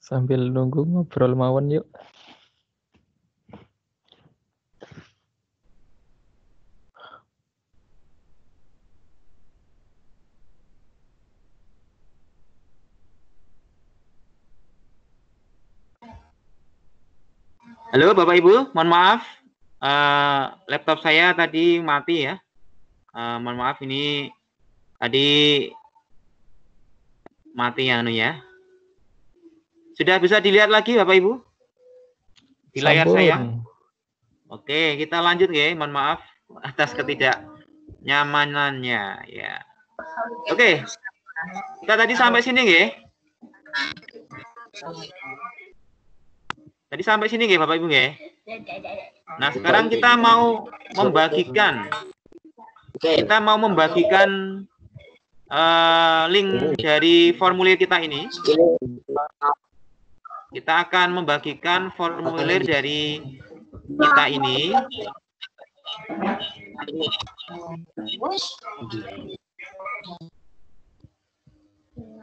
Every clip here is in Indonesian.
Sambil nunggu ngobrol mawon yuk. Halo Bapak Ibu, mohon maaf. Laptop saya tadi mati ya. Mohon maaf ini tadi mati ya ya. Sudah bisa dilihat lagi Bapak Ibu? Di layar saya. Oke, kita lanjut ya. Mohon maaf atas ketidaknyamanannya ya. Oke. Kita tadi sampai sini ya. Tadi sampai sini ya Bapak Ibu ya. Nah, sekarang kita mau membagikan link dari formulir kita ini. Kita akan membagikan formulir dari kita ini.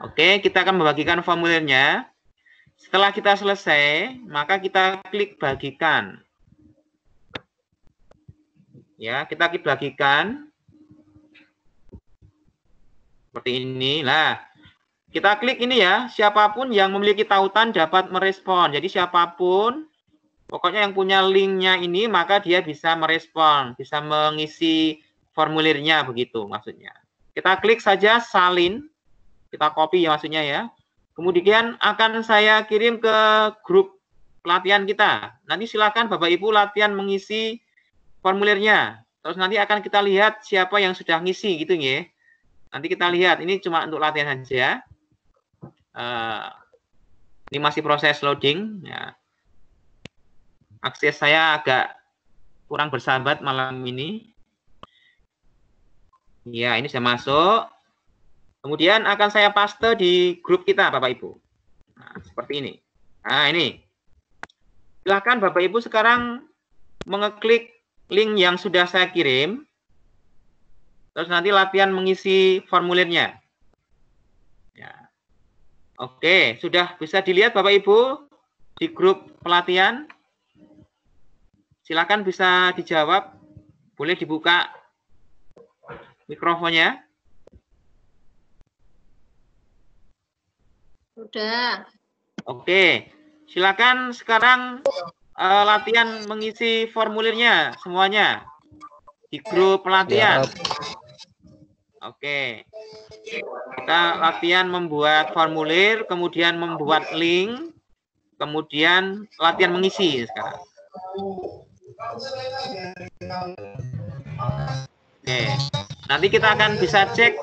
Oke, kita akan membagikan formulirnya. Setelah kita selesai, maka kita klik bagikan. Ya, kita klik bagikan. Seperti ini. Nah, kita klik ini ya, siapapun yang memiliki tautan dapat merespon. Jadi siapapun, pokoknya yang punya linknya ini, maka dia bisa merespon, bisa mengisi formulirnya, begitu maksudnya. Kita klik saja salin, kita copy ya maksudnya ya. Kemudian akan saya kirim ke grup pelatihan kita. Nanti silakan Bapak Ibu latihan mengisi formulirnya. Terus nanti akan kita lihat siapa yang sudah ngisi gitu ya. Nanti kita lihat, ini cuma untuk latihan saja. Ini masih proses loading. Ya. Akses saya agak kurang bersahabat malam ini. Ya, ini sudah masuk. Kemudian akan saya paste di grup kita, Bapak Ibu. Nah, seperti ini. Nah, ini. Silakan Bapak Ibu sekarang mengeklik link yang sudah saya kirim. Terus nanti latihan mengisi formulirnya. Ya. Oke, sudah bisa dilihat Bapak Ibu di grup pelatihan. Silakan bisa dijawab. Boleh dibuka mikrofonnya. Sudah. Oke, silakan sekarang latihan mengisi formulirnya semuanya di grup pelatihan. Oke, kita latihan membuat formulir, kemudian membuat link, kemudian latihan mengisi sekarang. Oke, nanti kita akan bisa cek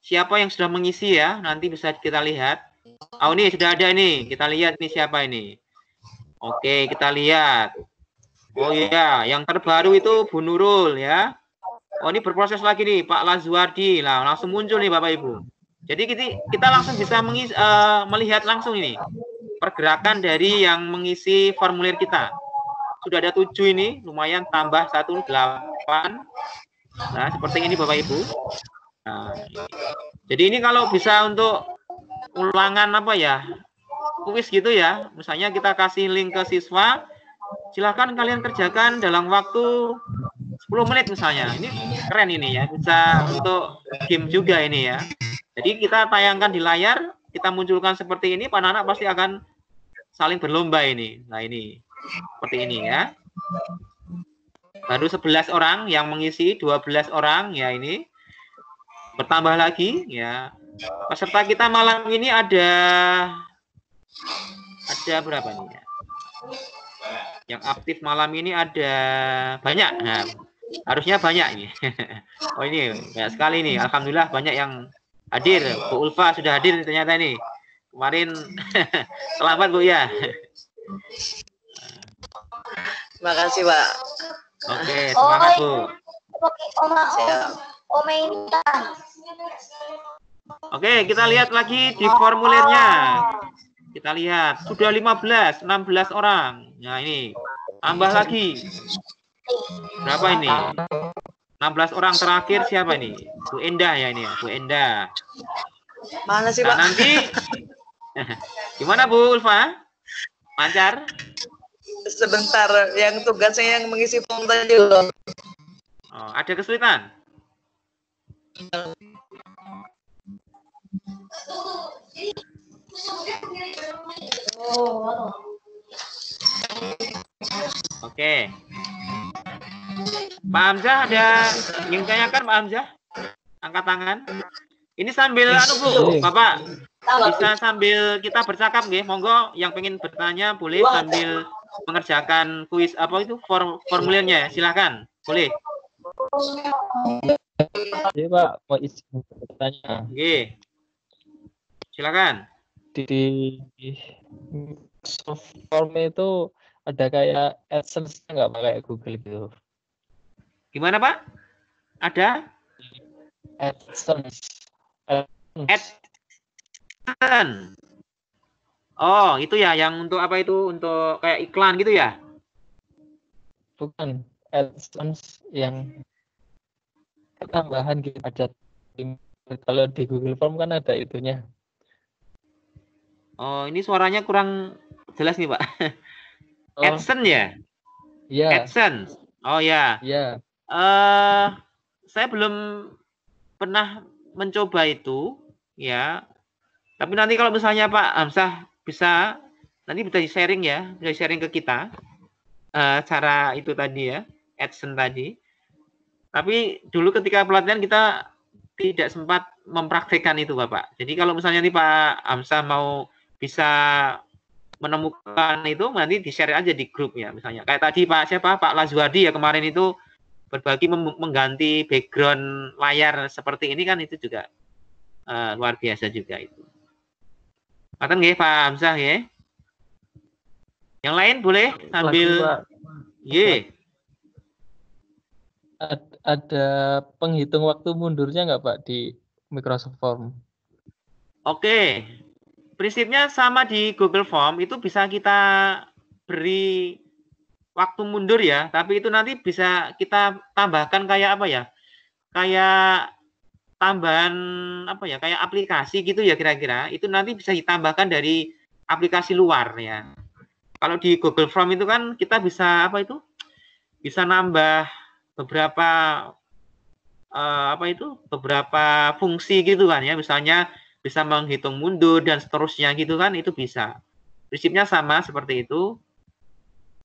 siapa yang sudah mengisi ya, nanti bisa kita lihat. Oh, ini sudah ada nih. Kita lihat nih siapa ini. Oke, kita lihat. Oh iya, yang terbaru itu Bu Nurul ya. Oh, ini berproses lagi nih Pak Lazwardi. Nah, langsung muncul nih Bapak Ibu. Jadi kita langsung bisa melihat langsung ini pergerakan dari yang mengisi formulir kita. Sudah ada 7 ini, lumayan tambah 1 8. Nah, seperti ini Bapak Ibu. Nah, jadi ini kalau bisa untuk ulangan apa ya, kuis gitu ya, misalnya kita kasih link ke siswa, silahkan kalian kerjakan dalam waktu 10 menit misalnya. Ini keren ini ya, bisa untuk game juga ini ya. Jadi kita tayangkan di layar, kita munculkan seperti ini, anak-anak pasti akan saling berlomba ini. Nah ini, seperti ini ya. Baru 11 orang yang mengisi, 12 orang ya ini. Bertambah lagi ya. Peserta kita malam ini ada berapa nih ya? Yang aktif malam ini ada banyak. Nah, harusnya banyak ini. Oh ini banyak sekali nih. Alhamdulillah banyak yang hadir. Bu Ulfa sudah hadir ternyata ini. Kemarin selamat Bu ya. Terima kasih Pak. Oke, semangat Bu. Oke, kita lihat lagi di formulirnya. Kita lihat, sudah 16 orang. Nah, ini. Tambah lagi. Berapa ini? 16 orang terakhir siapa ini? Bu Endah ya ini ya, Bu Endah. Mana sih, Nah, Pak? Gimana Bu Ulfa? Lancar? Sebentar, yang tugasnya yang mengisi form tadi loh. Oh, ada kesulitan? Oke. Pak Hamzah ada yang tanyakan Pak Hamzah? Angkat tangan. Ini sambil Bu, Bapak bisa sambil kita bercakap nggih. Monggo yang pengen bertanya boleh sambil mengerjakan kuis apa itu formulirnya. Silakan. Boleh. Iya Pak, mau izin bertanya. Oke. Silakan. Di soft form itu ada kayak AdSense nggak Pak, kayak Google gitu? Gimana Pak? Ada? AdSense. AdSense. Oh, itu ya yang untuk apa itu? Untuk kayak iklan gitu ya? Bukan, AdSense yang tambahan gitu. Ada kalau di Google Form kan ada itunya. Oh, ini suaranya kurang jelas nih Pak. Oh, AdSense ya? iya. AdSense. Oh ya. Iya. Saya belum pernah mencoba itu, ya. Tapi nanti kalau misalnya Pak Hamzah bisa, nanti bisa di-sharing ya, bisa di-sharing ke kita cara itu tadi ya, AdSense tadi. Tapi dulu ketika pelatihan kita tidak sempat mempraktekkan itu Bapak. Jadi kalau misalnya nih Pak Hamzah mau bisa menemukan itu, nanti di-share aja di grup ya, misalnya. Kayak tadi Pak Lazwardi ya kemarin itu berbagi mengganti background layar seperti ini kan, itu juga luar biasa juga itu. Ngaten nggih Pak Hamzah ya. Yang lain boleh sambil ye. Ada penghitung waktu mundurnya nggak Pak di Microsoft Form? Oke. Prinsipnya sama di Google Form, itu bisa kita beri waktu mundur ya, tapi itu nanti bisa kita tambahkan kayak apa ya? Kayak tambahan apa ya, kayak aplikasi gitu ya kira-kira. Itu nanti bisa ditambahkan dari aplikasi luar ya. Kalau di Google Form itu kan kita bisa apa itu? Bisa nambah beberapa beberapa fungsi gitu kan ya. Misalnya bisa menghitung mundur dan seterusnya gitu kan, itu bisa. Prinsipnya sama seperti itu.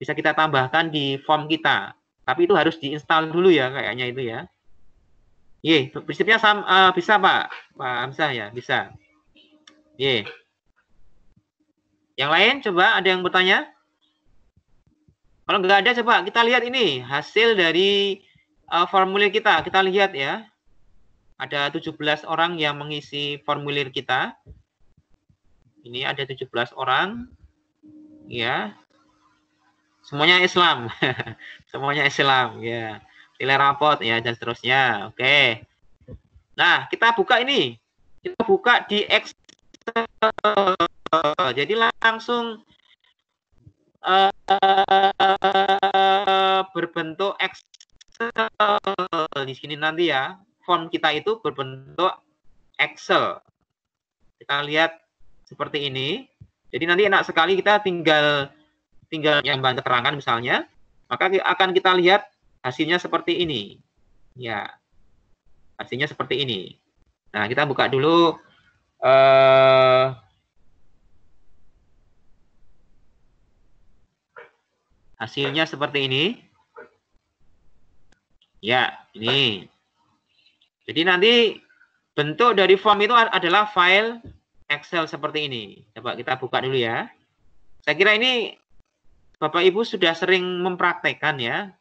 Bisa kita tambahkan di form kita. Tapi itu harus diinstal dulu ya kayaknya itu ya. Ye, prinsipnya sama, bisa Pak Hamzah ya, bisa. Ye. Yang lain coba ada yang bertanya? Kalau nggak ada coba kita lihat ini hasil dari formulir kita. Kita lihat ya. Ada 17 orang yang mengisi formulir kita. Ini ada 17 orang. Ya. Semuanya Islam. Semuanya Islam ya. Nilai rapot ya dan seterusnya. Oke. Nah, kita buka ini. Kita buka di Excel. Jadi langsung berbentuk Excel di sini nanti ya. Form kita itu berbentuk Excel. Kita lihat seperti ini. Jadi nanti enak sekali, kita tinggal yang keterangan misalnya, maka akan kita lihat hasilnya seperti ini. Ya. Hasilnya seperti ini. Nah, kita buka dulu hasilnya seperti ini. Ya, ini. Jadi nanti bentuk dari form itu adalah file Excel seperti ini. Coba kita buka dulu ya. Saya kira ini Bapak Ibu sudah sering mempraktekkan ya.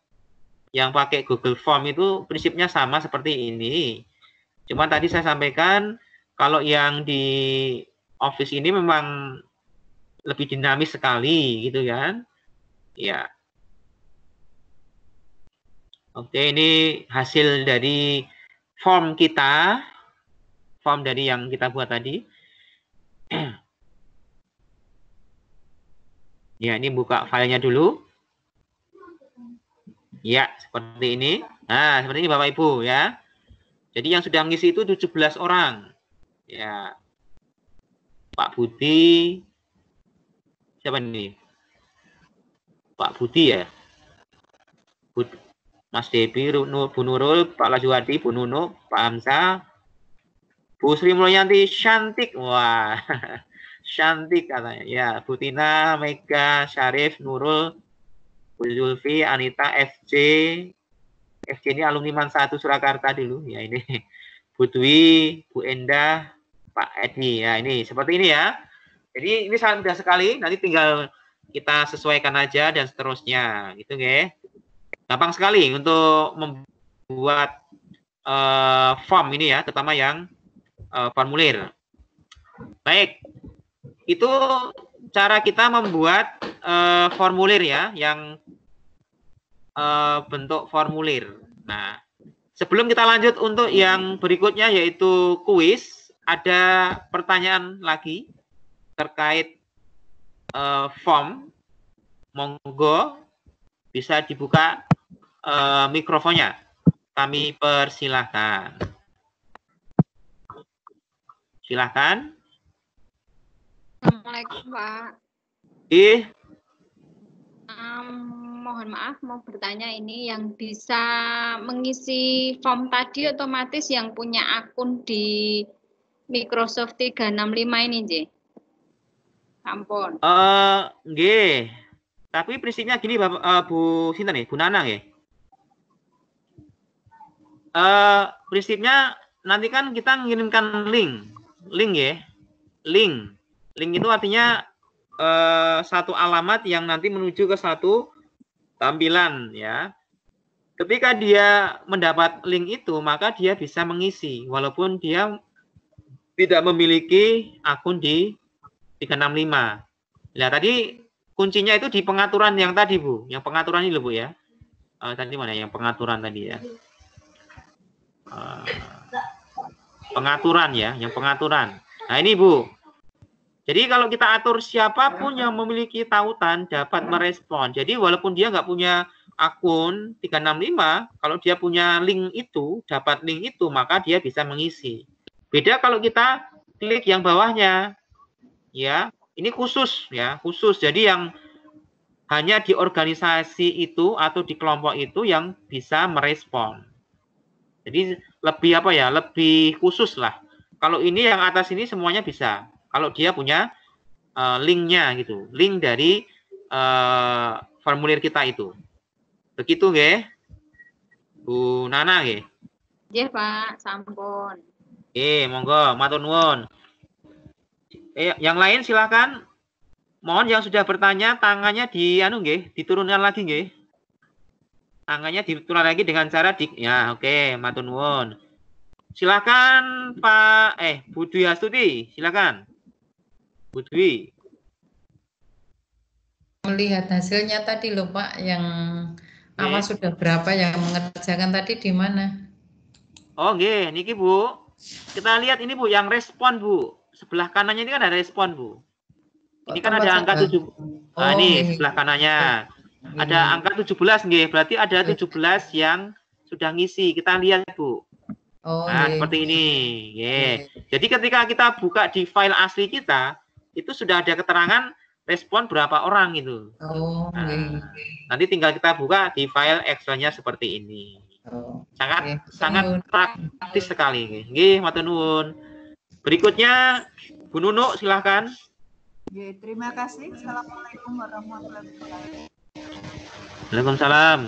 Yang pakai Google Form itu prinsipnya sama seperti ini. Cuma tadi saya sampaikan kalau yang di Office ini memang lebih dinamis sekali gitu kan. Ya. Oke, ini hasil dari form kita. Form dari yang kita buat tadi. Ya, ini buka filenya dulu. Ya, seperti ini. Nah, seperti ini Bapak Ibu ya. Jadi yang sudah mengisi itu 17 orang. Ya. Pak Budi. Siapa ini? Pak Budi ya? Mas Debi, Bu Nurul, Pak Lajuwadi, Bu Nunu, Pak Hamzah, Bu Sri Mulyanti, Cantik. Wah, cantik katanya. Ya, Bu Tina, Mega, Syarif, Nurul, Bu Zulfi, Anita, FJ. FJ ini alumni Man 1 Surakarta dulu. Ya, ini. Bu Dwi, Bu Endah, Pak Edi. Ya, ini seperti ini ya. Jadi ini sangat mudah sekali. Nanti tinggal kita sesuaikan aja dan seterusnya. Gitu, nggih. Gampang sekali untuk membuat form ini ya, terutama yang formulir. Baik, itu cara kita membuat formulir ya, yang bentuk formulir. Nah, sebelum kita lanjut untuk yang berikutnya yaitu kuis, ada pertanyaan lagi terkait form. Monggo bisa dibuka mikrofonnya. Kami persilahkan. Silahkan. Assalamualaikum, Pak. Mohon maaf, mau bertanya ini yang bisa mengisi form tadi otomatis yang punya akun di Microsoft 365 ini, J. Ampun. Nggih. Tapi prinsipnya gini, Bapak, Bu Sinta nih, Bu Nana ya. Prinsipnya nanti kan kita mengirimkan link ya, link itu artinya satu alamat yang nanti menuju ke satu tampilan ya. Ketika dia mendapat link itu, maka dia bisa mengisi walaupun dia tidak memiliki akun di 365. Nah, tadi kuncinya itu di pengaturan yang tadi, Bu. Yang pengaturan ini loh, Bu ya. Tadi mana yang pengaturan tadi ya? Pengaturan ya, yang pengaturan. Nah, ini, Bu. Jadi kalau kita atur siapapun yang memiliki tautan dapat merespon. Jadi walaupun dia nggak punya akun 365, kalau dia punya link itu, dapat link itu, maka dia bisa mengisi. Beda kalau kita klik yang bawahnya. Ya, ini khusus ya, khusus. Jadi yang hanya di organisasi itu atau di kelompok itu yang bisa merespon. Jadi lebih apa ya, lebih khusus lah. Kalau ini yang atas ini semuanya bisa. Kalau dia punya linknya gitu, link dari formulir kita itu. Begitu nggih, Bu Nana nggih? Nggih, Pak, sampun. Monggo, matur nuwun. Yang lain silakan. Mohon yang sudah bertanya tangannya diturunkan lagi nggih. Tangannya diturunkan lagi dengan cara ya, oke, matur nuwun. Silakan Pak Bu Dwi Astuti, silakan. Bu Dwi. Melihat hasilnya tadi loh Pak, yang awas sudah berapa yang mengerjakan tadi di mana? Oh nggih, niki Bu. Kita lihat ini Bu, yang respon Bu. Sebelah kanannya ini kan ada respon Bu. Ini kan ada angka 7. Nah, ini sebelah kanannya. Ada angka 17 nggih, berarti ada 17 yang sudah ngisi. Kita lihat Bu. Nah, seperti ini. Jadi ketika kita buka di file asli kita, itu sudah ada keterangan respon berapa orang itu. Nanti tinggal kita buka di file Excel-nya seperti ini. Sangat praktis sekali. Nggih, matur nuwun. Berikutnya Bu Nunu, silahkan. Terima kasih. Assalamualaikum warahmatullahi wabarakatuh. Waalaikumsalam.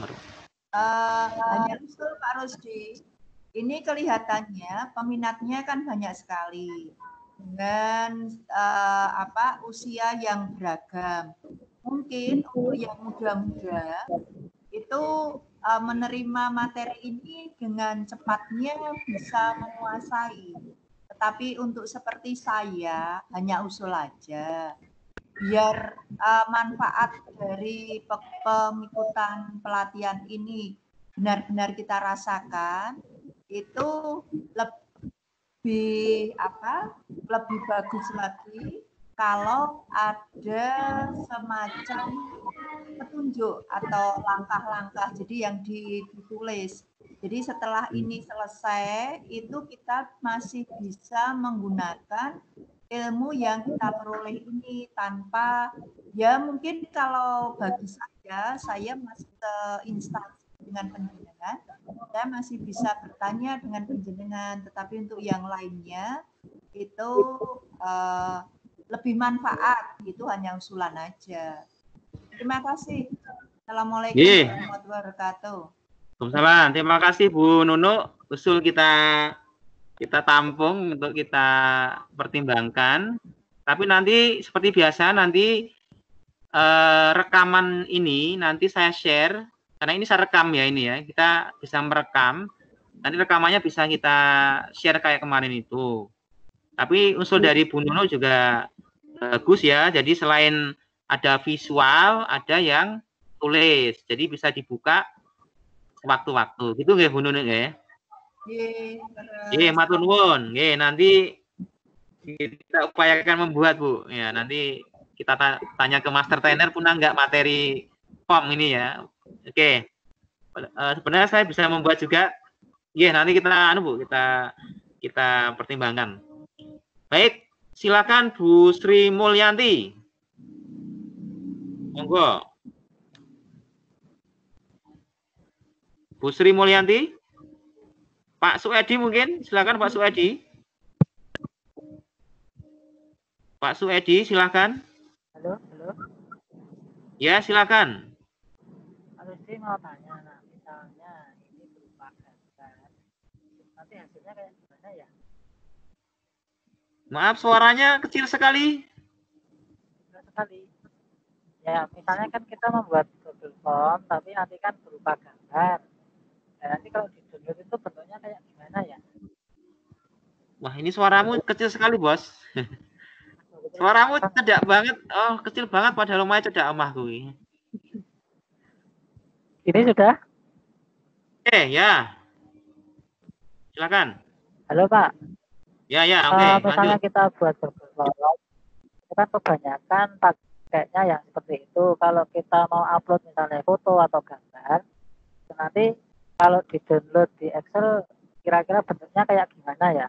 Hanya usul Pak Rusdi. Ini kelihatannya peminatnya kan banyak sekali dengan usia yang beragam. Mungkin untuk yang muda-muda itu menerima materi ini dengan cepatnya bisa menguasai. Tetapi untuk seperti saya, hanya usul aja. Biar manfaat dari pengikutan pelatihan ini benar-benar kita rasakan, itu lebih bagus lagi kalau ada semacam petunjuk atau langkah-langkah jadi yang ditulis. Jadi setelah ini selesai itu kita masih bisa menggunakan ilmu yang kita peroleh ini tanpa, ya mungkin kalau bagi saya masih ke instansi dengan penjenengan, saya masih bisa bertanya dengan penjenengan, tetapi untuk yang lainnya itu lebih manfaat, itu hanya usulan aja. Terima kasih. Assalamualaikum warahmatullahi wabarakatuh. Waalaikumsalam. Terima kasih Bu Nunu. Usul kita tampung untuk kita pertimbangkan. Tapi nanti seperti biasa nanti rekaman ini nanti saya share karena ini saya rekam ya ini ya. Kita bisa merekam. Nanti rekamannya bisa kita share kayak kemarin itu. Tapi usul dari Bu Nunu juga bagus ya. Jadi selain ada visual, ada yang tulis. Jadi bisa dibuka waktu-waktu. Gitu nggih Bu Nunu ya? Nggih, matur nuwun. Nggih, nanti kita upayakan membuat, Bu. Ya, nanti kita tanya ke Master Trainer punya enggak materi form ini ya. Oke. Sebenarnya saya bisa membuat juga. Nggih, nanti kita Bu, kita pertimbangkan. Baik, silakan Bu Sri Mulyanti. Monggo. Bu Sri Mulyanti. Pak Suedi mungkin, silakan Pak Suedi. Pak Suedi, silakan. Halo. Ya, silakan. Harus sih mau tanya, nah misalnya ini berupa gambar, nanti hasilnya kayak gimana ya? Maaf, suaranya kecil sekali. Ya, misalnya kan kita membuat Google Form, tapi nanti kan berupa gambar. Nah, nanti kalau di-download itu bentuknya kayak gimana ya? Wah, ini suaramu kecil sekali, Bos. Suaramu cedak banget. Oh, kecil banget padahal lumayan cedak omah kuwi. Ini sudah? Ya. Silakan. Halo, Pak. Ya, oke. Misalnya kita buat Google Form, itu kan kebanyakan pakainya yang seperti itu. Kalau kita mau upload misalnya foto atau gambar, nanti kalau di-download di Excel, kira-kira bentuknya kayak gimana ya?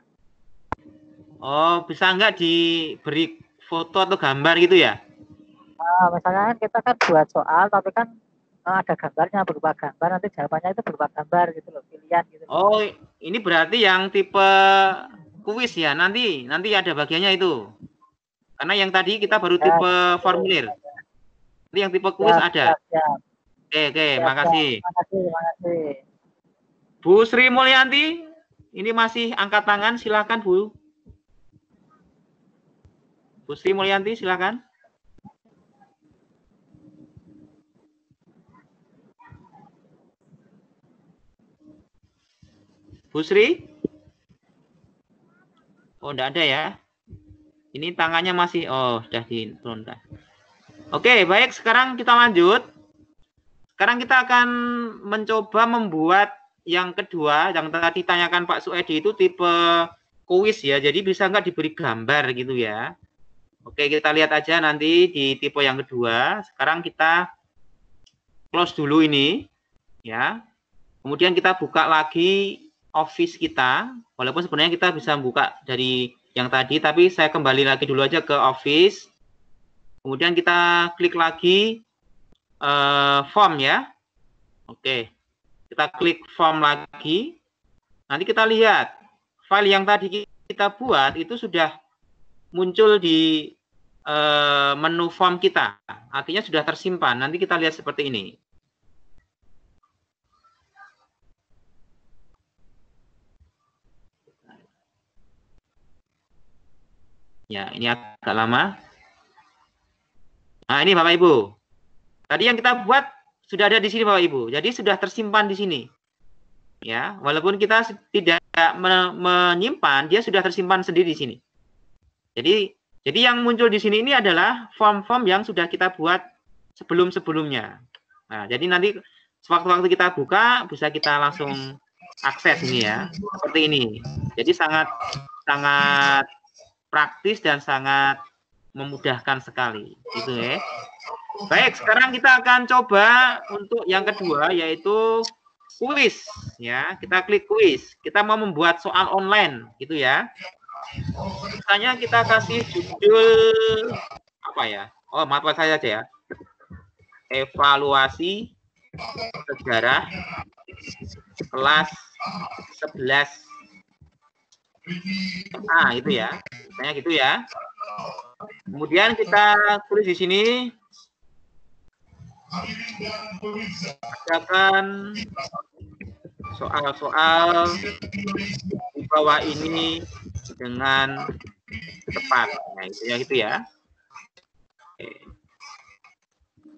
Oh, bisa nggak diberi foto atau gambar gitu ya? Misalnya kan kita kan buat soal, tapi kan ada gambarnya berupa gambar, nanti jawabannya itu berupa gambar gitu loh, pilihan gitu. Oh, ini berarti yang tipe kuis ya? Nanti ada bagiannya itu. Karena yang tadi kita baru tipe formulir. Nanti yang tipe kuis ada. Oke, makasih. Terima kasih. Bu Sri Mulyanti, ini masih angkat tangan, silakan Bu. Bu Sri Mulyanti, silakan. Bu Sri? Oh, enggak ada ya. Ini tangannya masih, sudah diturunkan. Oke, baik. Sekarang kita lanjut. Sekarang kita akan mencoba membuat yang kedua, yang tadi ditanyakan Pak Suedi itu tipe kuis ya. Jadi bisa nggak diberi gambar gitu ya. Oke, kita lihat aja nanti di tipe yang kedua. Sekarang kita close dulu ini. Ya. Kemudian kita buka lagi Office kita. Walaupun sebenarnya kita bisa buka dari yang tadi, tapi saya kembali lagi dulu aja ke Office. Kemudian kita klik lagi form ya. Oke. Kita klik form lagi. Nanti kita lihat file yang tadi kita buat itu sudah muncul di menu form kita. Artinya sudah tersimpan. Nanti kita lihat seperti ini. Ya, ini agak lama. Nah, ini Bapak Ibu. Tadi yang kita buat sudah ada di sini Bapak Ibu. Jadi sudah tersimpan di sini. Ya, walaupun kita tidak menyimpan, dia sudah tersimpan sendiri di sini. Jadi yang muncul di sini ini adalah form-form yang sudah kita buat sebelum-sebelumnya. Nah, jadi nanti sewaktu-waktu kita buka bisa kita langsung akses ini ya. Seperti ini. Jadi sangat praktis dan sangat memudahkan sekali. Gitu ya. Baik, sekarang kita akan coba untuk yang kedua yaitu kuis ya. Kita klik kuis. Kita mau membuat soal online gitu ya. Misalnya kita kasih judul apa ya? Oh, maaf saya aja ya. Evaluasi sejarah kelas 11. Nah, itu ya. Misalnya gitu ya. Kemudian kita tulis di sini akan soal-soal di bawah ini dengan tepat. Nah, itu ya gitu ya. Oke.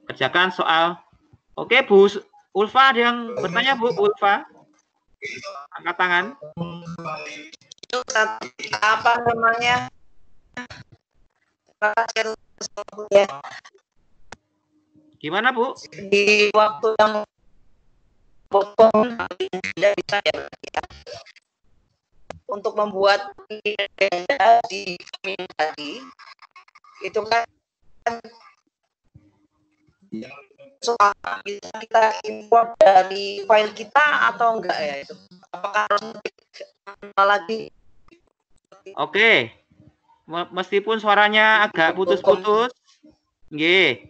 Kerjakan soal. Oke, Bu Ulfa, ada yang bertanya, Bu Ulfa? Angkat tangan. Itu apa namanya? Ya. Gimana, Bu? Di waktu yang potong tidak bisa ya. Untuk membuat data di tadi itu kan soal bisa kita import dari file kita atau enggak ya itu? Apakah harus lagi? Oke. Meskipun suaranya agak putus-putus, nggih.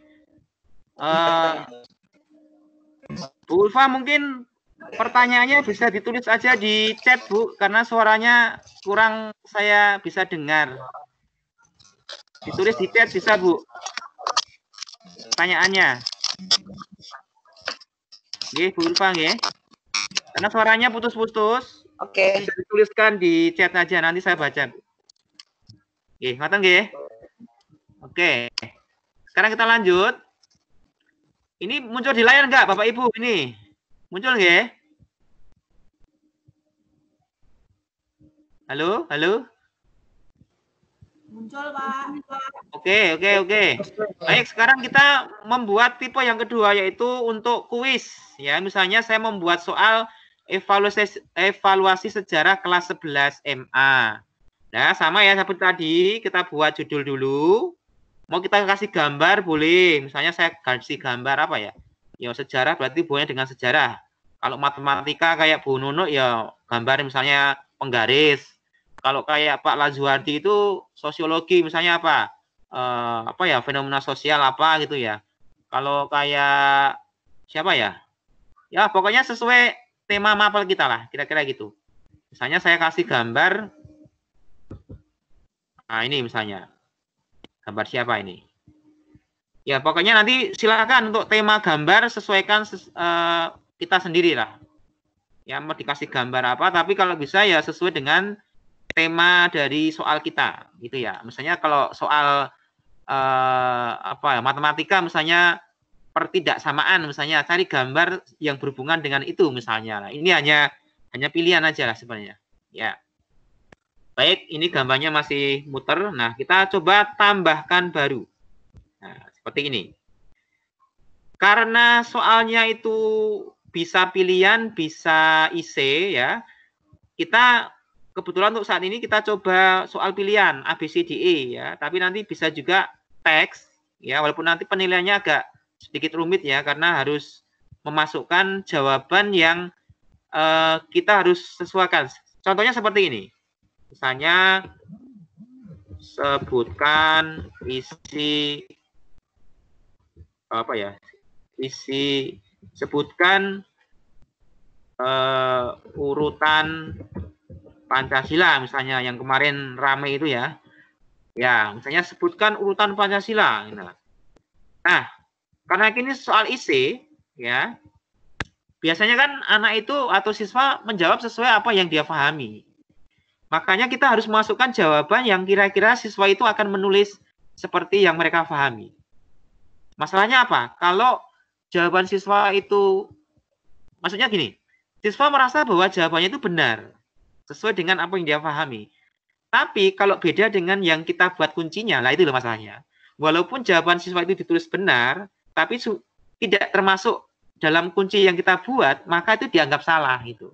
Bu Ulfa, mungkin pertanyaannya bisa ditulis aja di chat, Bu, karena suaranya kurang saya bisa dengar. Ditulis di chat bisa, Bu. Pertanyaannya. Nggih, Bu Ulfa, nggih. Karena suaranya putus-putus. Oke. Bisa dituliskan di chat aja, nanti saya baca, Bu. Nggih, ngoten nggih. Oke. Sekarang kita lanjut. Ini muncul di layar enggak, Bapak Ibu? Ini muncul nggih? Halo, halo. Muncul, Pak. Oke. Baik, sekarang kita membuat tipe yang kedua, yaitu untuk kuis. Ya, misalnya saya membuat soal evaluasi sejarah kelas 11 MA. Nah, sama ya seperti tadi, kita buat judul dulu. Mau kita kasih gambar boleh. Misalnya saya kasih gambar apa ya? Ya sejarah berarti buahnya dengan sejarah. Kalau matematika kayak Bu Nunu ya gambar misalnya penggaris. Kalau kayak Pak Lazuardi itu sosiologi misalnya apa? Apa ya, fenomena sosial apa gitu ya. Kalau kayak siapa ya? Ya pokoknya sesuai tema mapel kita lah, kira-kira gitu. Misalnya saya kasih gambar. Nah, ini misalnya. Gambar siapa ini? Ya, pokoknya nanti silakan untuk tema gambar sesuaikan kita sendiri lah. Ya, mau dikasih gambar apa, tapi kalau bisa ya sesuai dengan tema dari soal kita, gitu ya. Misalnya kalau soal apa ya, matematika misalnya pertidaksamaan, misalnya cari gambar yang berhubungan dengan itu misalnya. Nah, ini hanya pilihan aja lah sebenarnya. Ya. Baik, ini gambarnya masih muter. Nah, kita coba tambahkan baru. Nah, seperti ini. Karena soalnya itu bisa pilihan, bisa IC ya. Kita kebetulan untuk saat ini kita coba soal pilihan A, B, C, D, E ya. Tapi nanti bisa juga teks ya, walaupun nanti penilaiannya agak sedikit rumit ya, karena harus memasukkan jawaban yang kita harus sesuaikan. Contohnya seperti ini. Misalnya sebutkan isi apa ya? Sebutkan urutan Pancasila misalnya yang kemarin rame itu ya. Ya, misalnya sebutkan urutan Pancasila. Nah, karena ini soal isi ya. Biasanya kan anak itu atau siswa menjawab sesuai apa yang dia pahami. Makanya kita harus masukkan jawaban yang kira-kira siswa itu akan menulis seperti yang mereka pahami. Masalahnya apa? Kalau jawaban siswa itu, maksudnya gini, siswa merasa bahwa jawabannya itu benar, sesuai dengan apa yang dia pahami. Tapi kalau beda dengan yang kita buat kuncinya, lah itu loh masalahnya. Walaupun jawaban siswa itu ditulis benar, tapi tidak termasuk dalam kunci yang kita buat, maka itu dianggap salah itu.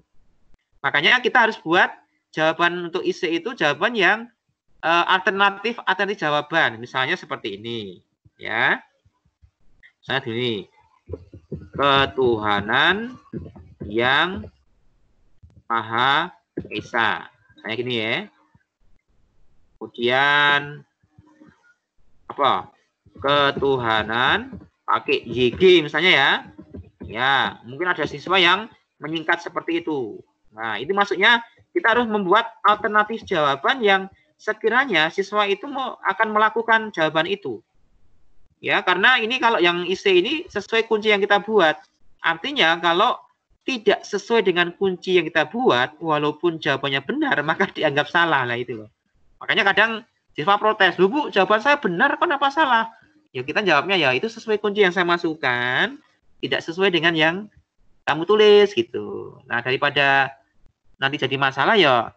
Makanya kita harus buat jawaban untuk isi itu jawaban yang alternatif jawaban. Misalnya seperti ini, ya. Misalnya gini, ketuhanan yang Maha Esa. Kayak gini ya. Kemudian apa? Ketuhanan pakai YG misalnya ya. Ya, mungkin ada siswa yang menyingkat seperti itu. Nah, itu maksudnya kita harus membuat alternatif jawaban yang sekiranya siswa itu akan melakukan jawaban itu. Ya, karena ini kalau yang IC ini sesuai kunci yang kita buat. Artinya kalau tidak sesuai dengan kunci yang kita buat, walaupun jawabannya benar, maka dianggap salah lah itu loh. Makanya kadang siswa protes, Bu, jawaban saya benar, kenapa salah? Ya kita jawabnya ya itu sesuai kunci yang saya masukkan, tidak sesuai dengan yang kamu tulis gitu. Nah, daripada nanti jadi masalah ya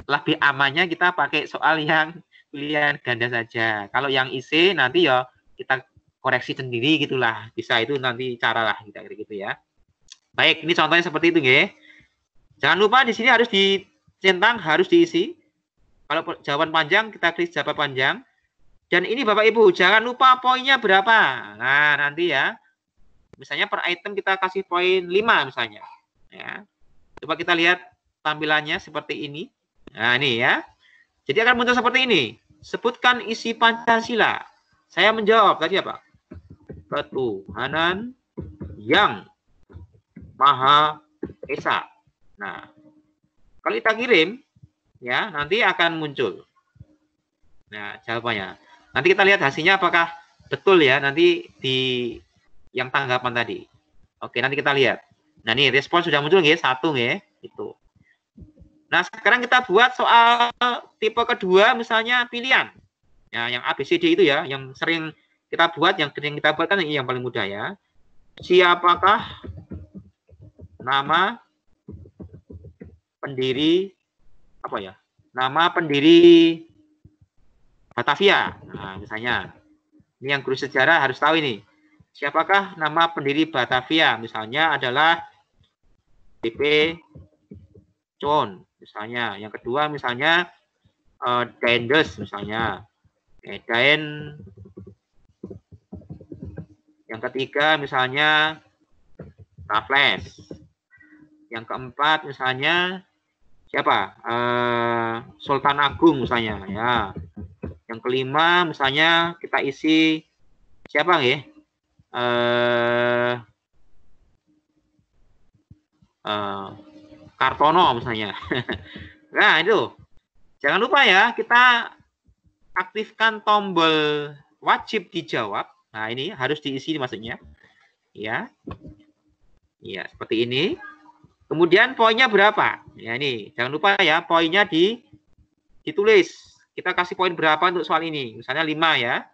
lebih amannya kita pakai soal yang pilihan ganda saja. Kalau yang IC nanti ya kita koreksi sendiri gitulah. Bisa itu nanti cara lah kita gitu ya. Baik, ini contohnya seperti itu nggih. Jangan lupa di sini harus dicentang, harus diisi. Kalau jawaban panjang kita klik jawaban panjang. Dan ini Bapak Ibu, jangan lupa poinnya berapa. Nah, nanti ya. Misalnya per item kita kasih poin 5 misalnya. Ya. Coba kita lihat tampilannya seperti ini. Nah, ini ya. Jadi akan muncul seperti ini. Sebutkan isi Pancasila. Saya menjawab tadi apa? Ketuhanan yang Maha Esa. Nah, kalau kita kirim, ya nanti akan muncul. Nah, jawabannya. Nanti kita lihat hasilnya apakah betul ya nanti di yang tanggapan tadi. Oke, nanti kita lihat. Nah, ini respon sudah muncul nggih, 1 nggih, itu. Nah, sekarang kita buat soal tipe kedua misalnya pilihan. Ya, yang ABCD itu ya, yang sering kita buat, yang sering kita buat kan ini yang paling mudah ya. Siapakah nama pendiri apa ya? Nama pendiri Batavia. Nah, misalnya. Ini yang guru sejarah harus tahu ini. Siapakah nama pendiri Batavia? Misalnya adalah D.P. John. Misalnya. Yang kedua misalnya Daendels misalnya. Yang ketiga misalnya Raffles. Yang keempat misalnya siapa? Sultan Agung misalnya ya. Yang kelima misalnya kita isi siapa nggih? Kartono misalnya. Nah, itu. Jangan lupa ya, kita aktifkan tombol wajib dijawab. Nah, ini harus diisi maksudnya. Ya. Ya, seperti ini. Kemudian poinnya berapa? Ya, ini. Jangan lupa ya, poinnya ditulis. Kita kasih poin berapa untuk soal ini? Misalnya 5 ya.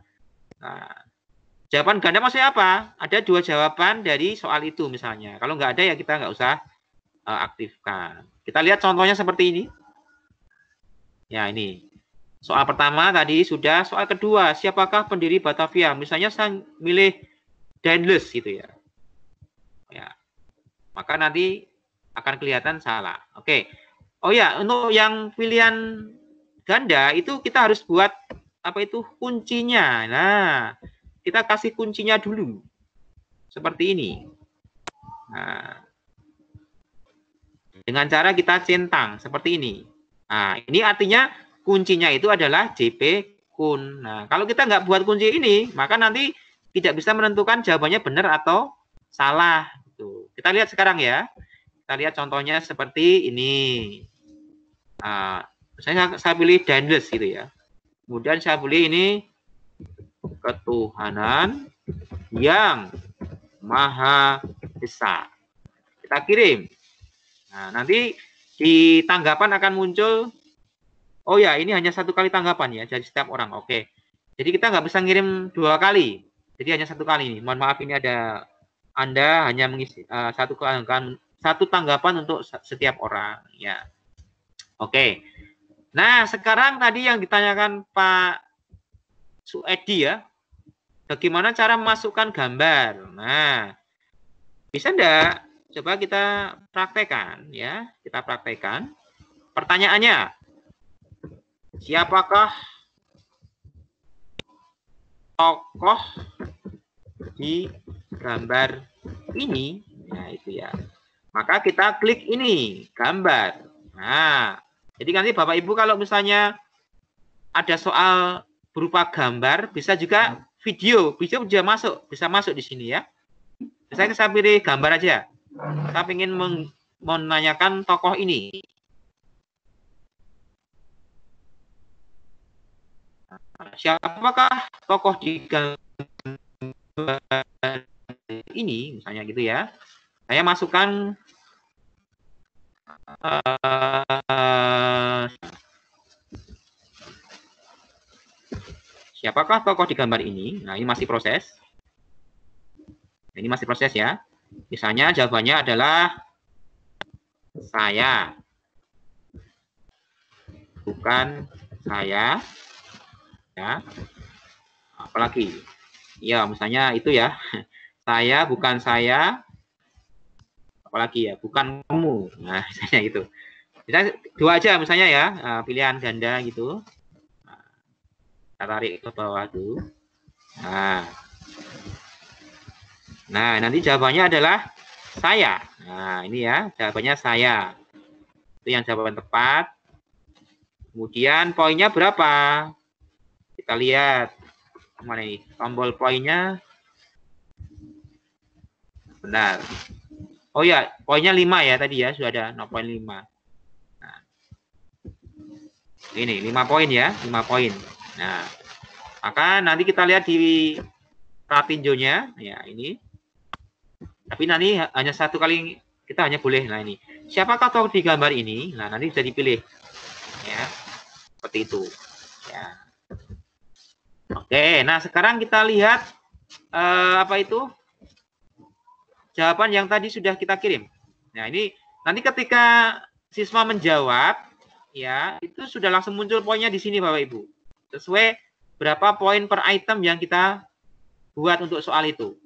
Nah, jawaban ganda maksudnya apa? Ada 2 jawaban dari soal itu misalnya. Kalau nggak ada ya kita nggak usah aktifkan. Kita lihat contohnya seperti ini. Ya, ini. Soal pertama tadi sudah. Soal kedua, siapakah pendiri Batavia? Misalnya saya milih Daendels gitu ya. Ya. Maka nanti akan kelihatan salah. Oke. Oh ya, untuk yang pilihan ganda itu kita harus buat apa itu kuncinya. Nah, kita kasih kuncinya dulu. Seperti ini. Nah, dengan cara kita centang seperti ini. Nah, ini artinya kuncinya itu adalah JP Kun. Nah, kalau kita nggak buat kunci ini, maka nanti tidak bisa menentukan jawabannya benar atau salah. Gitu. Kita lihat sekarang ya. Kita lihat contohnya seperti ini. Nah, saya pilih Daendels gitu ya. Kemudian saya pilih ini ketuhanan yang Maha Esa. Kita kirim. Nah, nanti di tanggapan akan muncul. Oh ya, ini hanya 1 kali tanggapan ya, jadi setiap orang. Oke. Jadi kita nggak bisa ngirim 2 kali. Jadi hanya 1 kali ini. Mohon maaf ini ada Anda hanya mengisi 1 tanggapan untuk setiap orang. Ya. Oke. Nah, sekarang tadi yang ditanyakan Pak Suedi ya, bagaimana cara memasukkan gambar? Nah, bisa enggak? Coba kita praktekkan ya, kita praktekkan. Pertanyaannya, siapakah tokoh di gambar ini? Nah, itu ya. Maka kita klik ini, gambar. Nah, jadi nanti Bapak Ibu kalau misalnya ada soal berupa gambar, bisa juga video juga bisa masuk di sini ya. Saya pilih gambar aja. Saya ingin menanyakan tokoh ini. Siapakah tokoh di gambar ini, misalnya gitu ya. Saya masukkan siapakah tokoh di gambar ini? Nah, ini masih proses. Ini masih proses ya. Misalnya jawabannya adalah saya. Bukan saya. Ya. Apalagi? Ya, misalnya itu ya. Saya, bukan saya. Apalagi ya, bukan kamu. Nah, misalnya itu. Bisa dua aja misalnya ya, pilihan ganda gitu. Kita tarik ke bawah dulu. Nah, nanti jawabannya adalah saya. Nah, ini ya, jawabannya saya. Itu yang jawaban tepat. Kemudian poinnya berapa? Kita lihat. Mana ini? Tombol poinnya. Benar. Oh ya, poinnya 5 ya tadi ya, sudah ada 0,5. Nah. Ini 5 poin ya, 5 poin. Nah, maka nanti kita lihat di ratinjonya, ya ini. Tapi nanti hanya satu kali, kita hanya boleh, nah ini. Siapakah tokoh di gambar ini? Nah, nanti bisa dipilih. Ya, seperti itu. Ya. Oke, nah sekarang kita lihat apa itu? Jawaban yang tadi sudah kita kirim. Nah, ini nanti ketika siswa menjawab, ya, itu sudah langsung muncul poinnya di sini Bapak Ibu. Sesuai berapa poin per item yang kita buat untuk soal itu.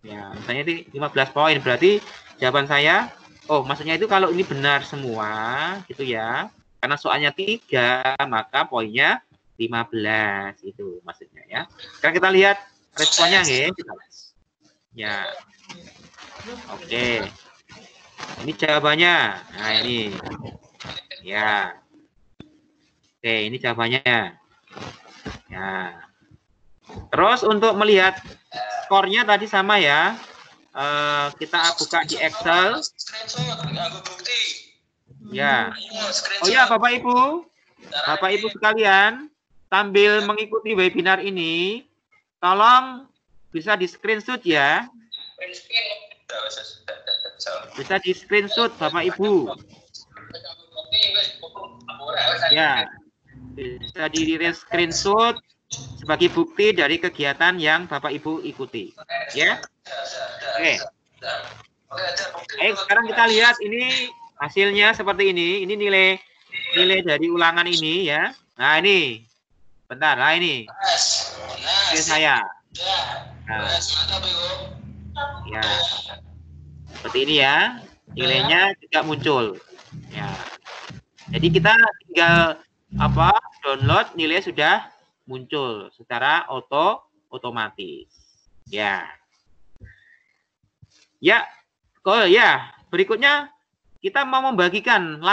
Ya, misalnya ini 15 poin, berarti jawaban saya, oh maksudnya itu kalau ini benar semua, gitu ya. Karena soalnya 3, maka poinnya 15, itu maksudnya ya. Sekarang kita lihat responnya ya. Ya. Oke. Ini jawabannya. Nah, ini. Ya. Oke, ini jawabannya. Ya. Terus untuk melihat skornya tadi sama ya. Kita buka di Excel. Ya. Oh ya, Bapak Ibu. Bapak Ibu sekalian, sambil mengikuti webinar ini, tolong bisa di screenshot ya. Bisa di screenshot Bapak Ibu. Ya. Bisa di screenshot sebagai bukti dari kegiatan yang Bapak Ibu ikuti. Ya. Oke. Sekarang kita lihat ini hasilnya seperti ini. Ini nilai dari ulangan ini ya. Nah, ini. Bentar, nah ini. Nilai saya. Nah. Ya. Seperti ini ya. Nilainya juga muncul. Ya. Jadi kita tinggal download, nilai sudah muncul secara otomatis. Ya. Ya. Oh ya, berikutnya kita mau membagikan